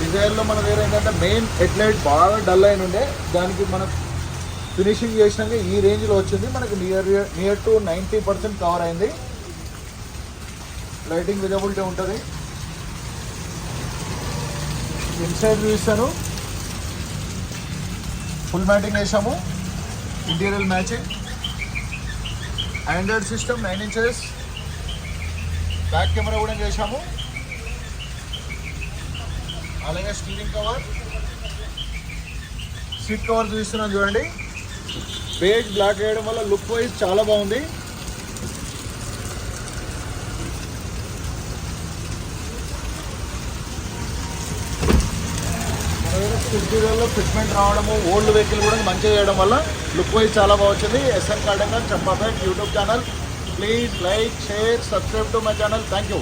డిజైర్లో మన దగ్గర ఏంటంటే మెయిన్ హెడ్లైట్ బాగా డల్ అయిన ఉండే, దానికి మనం ఫినిషింగ్ చేసినాక ఈ రేంజ్లో వచ్చింది. మనకి నియర్ టు 90% కవర్ అయింది. లైటింగ్ విజిబిలిటీ ఉంటుంది. ఇన్సైడ్ చూస్తాను, ఫుల్ మ్యాటింగ్ వేసాము, interior matching, Android system 9 inches, back camera కూడా చేసాము. అలాగే స్టీరింగ్ కవర్, సీట్ కవర్ చూస్తున్నాం చూడండి. బేజ్ బ్లాక్ వేయడం వల్ల లుక్ వైజ్ చాలా బాగుంది. ఇంటీరియర్లో ఫిట్మెంట్ రావడము, ఓల్డ్ వెహికల్ కూడా మంచిగా చేయడం వల్ల లుక్ వైజ్ చాలా బాగా వచ్చింది. ఎస్ఎన్ కార్డెంగర్ Champapet YouTube channel. Please like, share, subscribe to my channel. Thank you.